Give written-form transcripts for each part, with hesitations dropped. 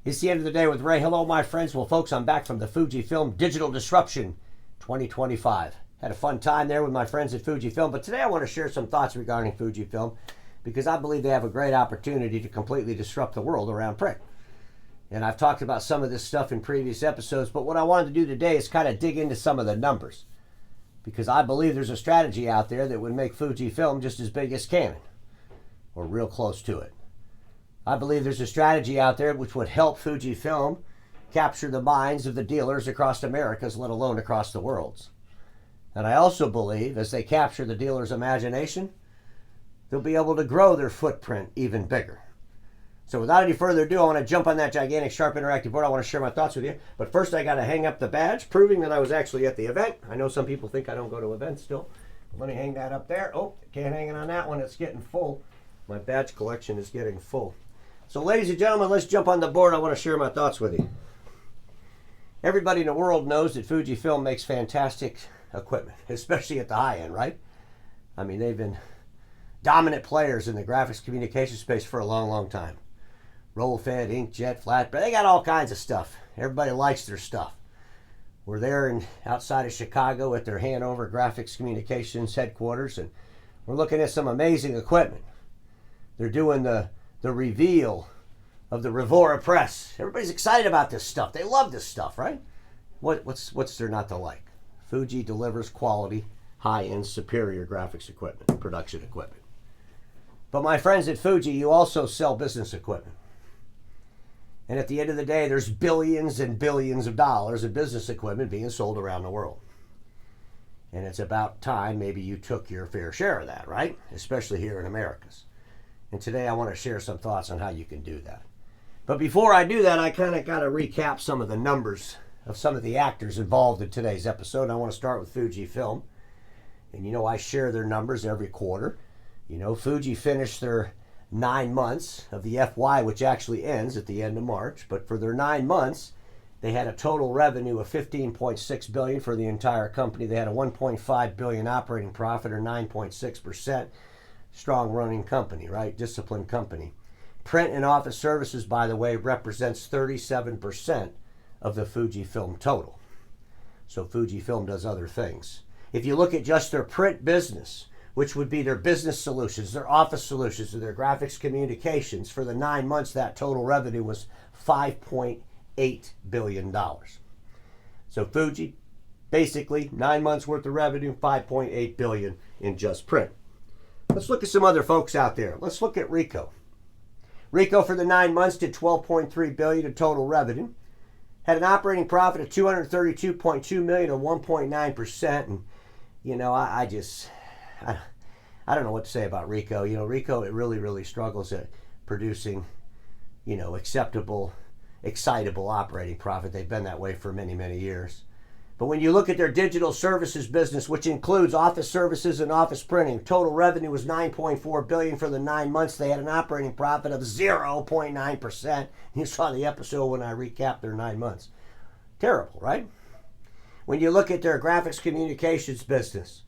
It's the end of the day with Ray. Hello, my friends. Well, folks, I'm back from the Fujifilm Digital Disruption 2025. Had a fun time there with my friends at Fujifilm, but today I want to share some thoughts regarding Fujifilm because I believe they have a great opportunity to completely disrupt the world around print. And I've talked about some of this stuff in previous episodes, but what I wanted to do today is kind of dig into some of the numbers because I believe there's a strategy out there that would make Fujifilm just as big as Canon or real close to it. I believe there's a strategy out there which would help Fujifilm capture the minds of the dealers across Americas, let alone across the worlds. And I also believe as they capture the dealer's imagination, they'll be able to grow their footprint even bigger. So without any further ado, I want to jump on that gigantic, sharp, interactive board. I want to share my thoughts with you. But first, I got to hang up the badge, proving that I was actually at the event. I know some people think I don't go to events still. Let me hang that up there. Oh, can't hang it on that one. It's getting full. My badge collection is getting full. So ladies and gentlemen, let's jump on the board. I want to share my thoughts with you. Everybody in the world knows that Fujifilm makes fantastic equipment, especially at the high end, right? I mean, they've been dominant players in the graphics communication space for a long, long time. Roll-fed, inkjet, flat, but they got all kinds of stuff. Everybody likes their stuff. We're there outside of Chicago at their Hanover Graphics Communications headquarters, and we're looking at some amazing equipment. They're doing the reveal of the Revora press. Everybody's excited about this stuff. They love this stuff, right? What's there not to like? Fuji delivers quality, high-end, superior graphics equipment, production equipment. But my friends at Fuji, you also sell business equipment. And at the end of the day, there's billions and billions of dollars of business equipment being sold around the world. And it's about time maybe you took your fair share of that, right? Especially here in Americas. And today I want to share some thoughts on how you can do that. But before I do that, I kind of got to recap some of the numbers of some of the actors involved in today's episode. I want to start with Fujifilm. And you know, I share their numbers every quarter. You know, Fuji finished their 9 months of the FY, which actually ends at the end of March. But for their 9 months, they had a total revenue of $15.6 billion for the entire company. They had a $1.5 billion operating profit, or 9.6%. Strong running company, right? Disciplined company. Print and office services, by the way, represents 37% of the Fujifilm total. So Fujifilm does other things. If you look at just their print business, which would be their business solutions, their office solutions, and their graphics communications, for the 9 months, that total revenue was $5.8 billion. So Fuji, basically 9 months worth of revenue, $5.8 billion in just print. Let's look at some other folks out there. Let's look at Ricoh. Ricoh for the 9 months did $12.3 billion in total revenue. Had an operating profit of $232.2 million, or 1.9%. And, you know, I don't know what to say about Ricoh. You know, Ricoh, it really, really struggles at producing, you know, acceptable, excitable operating profit. They've been that way for many, many years. But when you look at their digital services business, which includes office services and office printing, total revenue was $9.4 billion for the 9 months. They had an operating profit of 0.9%. You saw the episode when I recapped their 9 months. Terrible, right? When you look at their graphics communications business,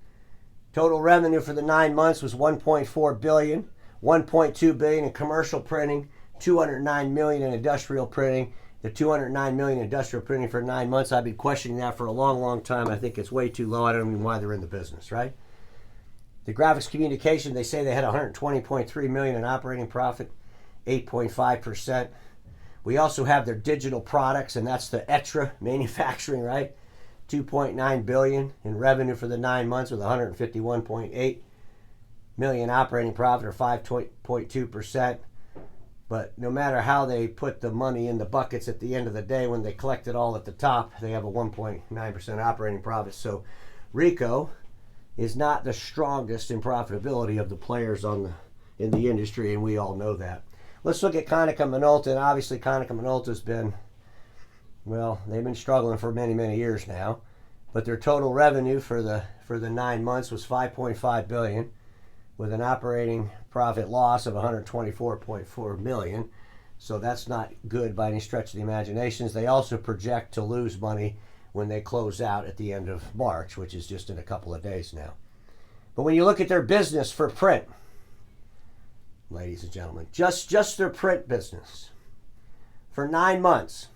total revenue for the 9 months was $1.4 billion, $1.2 billion in commercial printing, $209 million in industrial printing. The $209 million industrial printing for 9 months, I've been questioning that for a long, long time. I think it's way too low. I don't even know why they're in the business, right? The graphics communication, they say they had $120.3 million in operating profit, 8.5%. We also have their digital products, and that's the Etra manufacturing, right? $2.9 billion in revenue for the 9 months with $151.8 million operating profit, or 5.2%. But no matter how they put the money in the buckets at the end of the day, when they collect it all at the top, they have a 1.9% operating profit. So Ricoh is not the strongest in profitability of the players in the industry, and we all know that. Let's look at Konica Minolta, and obviously Konica Minolta's been, well, they've been struggling for many, many years now. But their total revenue for the 9 months was $5.5 billion. With an operating profit loss of $124.4 million. So that's not good by any stretch of the imaginations. They also project to lose money when they close out at the end of March, which is just in a couple of days now. But when you look at their business for print, ladies and gentlemen, just their print business, for 9 months.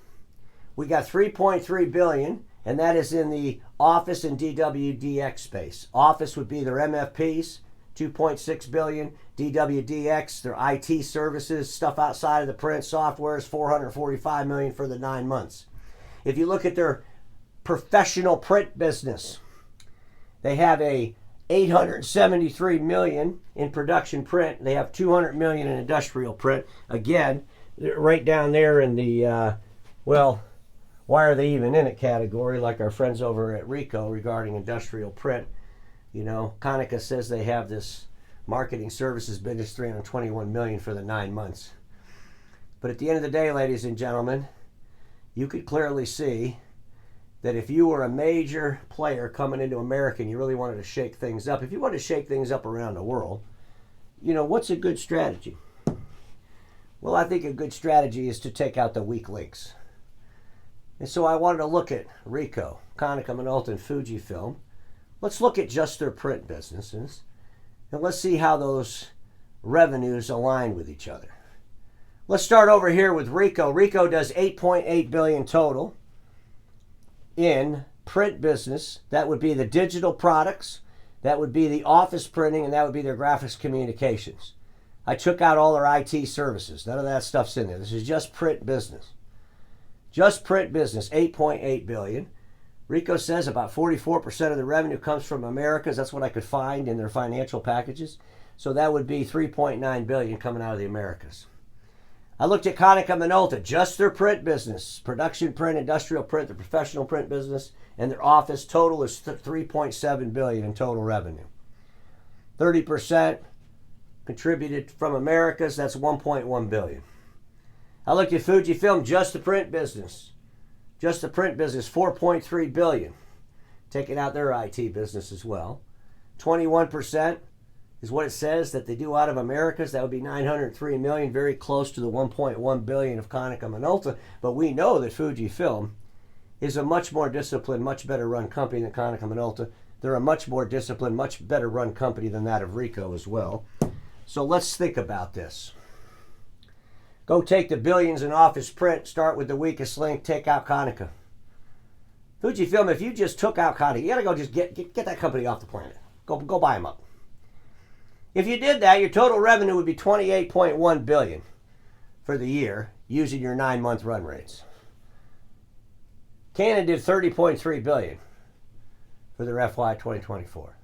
We got 3.3 billion, and that is in the office and DWDX space. Office would be their MFPs, 2.6 billion. DWDX, their IT services, stuff outside of the print software, is 445 million for the 9 months. If you look at their professional print business, they have a 873 million in production print. They have 200 million in industrial print. Again, right down there in the, well, why are they even in it category, like our friends over at Ricoh regarding industrial print. You know, Konica says they have this marketing services business, 321 million for the 9 months. But at the end of the day, ladies and gentlemen, you could clearly see that if you were a major player coming into America and you really wanted to shake things up, if you wanted to shake things up around the world, you know, what's a good strategy? Well, I think a good strategy is to take out the weak links. And so I wanted to look at Ricoh, Konica Minolta, and Fujifilm. Let's look at just their print businesses, and let's see how those revenues align with each other. Let's start over here with Ricoh. Ricoh does 8.8 billion total in print business. That would be the digital products, that would be the office printing, and that would be their graphics communications. I took out all their IT services. None of that stuff's in there. This is just print business. Just print business, 8.8 billion. Ricoh says about 44% of the revenue comes from Americas. That's what I could find in their financial packages. So that would be 3.9 billion coming out of the Americas. I looked at Konica Minolta, just their print business, production print, industrial print, the professional print business, and their office total is 3.7 billion in total revenue. 30% contributed from Americas, that's 1.1 billion. I looked at Fujifilm, just the print business. Just the print business, 4.3 billion. Taking out their IT business as well. 21% is what it says that they do out of Americas. That would be 903 million, very close to the 1.1 billion of Konica Minolta. But we know that Fujifilm is a much more disciplined, much better run company than Konica Minolta. They're a much more disciplined, much better run company than that of Ricoh as well. So let's think about this. Go take the billions in office print, start with the weakest link, take out Konica. Fujifilm, if you just took out Konica, you gotta go just get that company off the planet. Go buy them up. If you did that, your total revenue would be 28.1 billion for the year using your 9-month run rates. Canon did 30.3 billion for their FY 2024.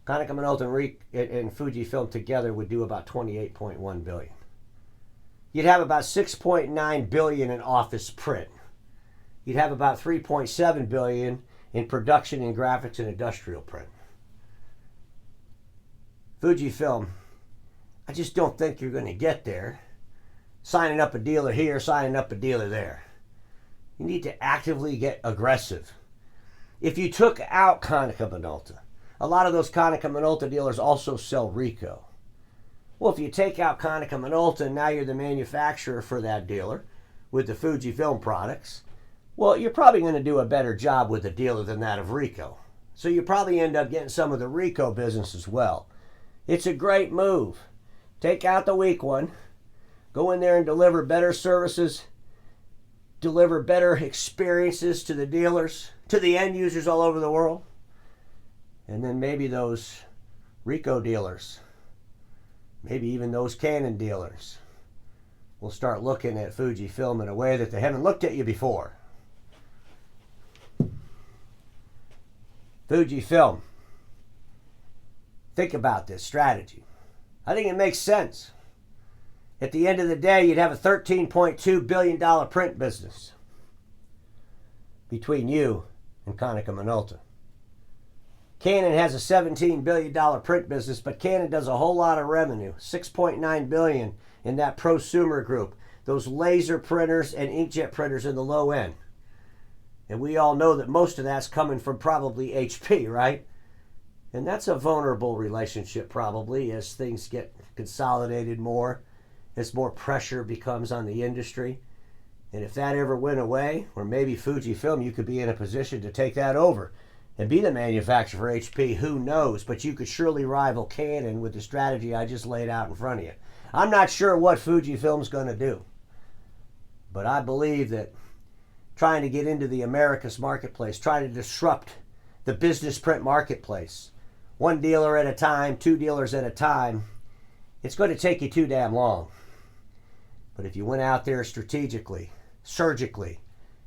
Konica Minolta and Fujifilm together would do about 28.1 billion. You'd have about 6.9 billion in office print. You'd have about 3.7 billion in production and graphics and industrial print. Fujifilm, I just don't think you're going to get there signing up a dealer here, signing up a dealer there. You need to actively get aggressive. If you took out Konica Minolta, a lot of those Konica Minolta dealers also sell Ricoh. Well, if you take out Konica Minolta and now you're the manufacturer for that dealer with the Fujifilm products, well, you're probably going to do a better job with the dealer than that of Ricoh. So you probably end up getting some of the Ricoh business as well. It's a great move. Take out the weak one. Go in there and deliver better services, deliver better experiences to the dealers, to the end users all over the world. And then maybe those Ricoh dealers, maybe even those Canon dealers, will start looking at Fujifilm in a way that they haven't looked at you before. Fujifilm. Think about this strategy. I think it makes sense. At the end of the day, you'd have a $13.2 billion print business between you and Konica Minolta. Canon has a $17 billion print business, but Canon does a whole lot of revenue, $6.9 billion in that prosumer group, those laser printers and inkjet printers in the low end. And we all know that most of that's coming from probably HP, right? And that's a vulnerable relationship probably as things get consolidated more, as more pressure becomes on the industry. And if that ever went away, or maybe Fujifilm, you could be in a position to take that over and be the manufacturer for HP, who knows? But you could surely rival Canon with the strategy I just laid out in front of you. I'm not sure what Fujifilm's going to do. But I believe that trying to get into the Americas marketplace, trying to disrupt the business print marketplace, one dealer at a time, two dealers at a time, it's going to take you too damn long. But if you went out there strategically, surgically,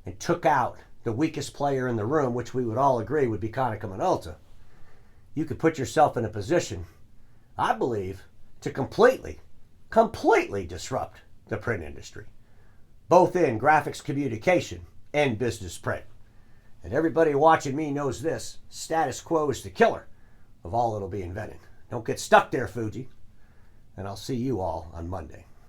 and took out the weakest player in the room, which we would all agree would be Konica Minolta, you could put yourself in a position, I believe, to completely disrupt the print industry, both in graphics communication and business print. And everybody watching me knows this: status quo is the killer of all that'll be invented. Don't get stuck there, Fuji. And I'll see you all on Monday.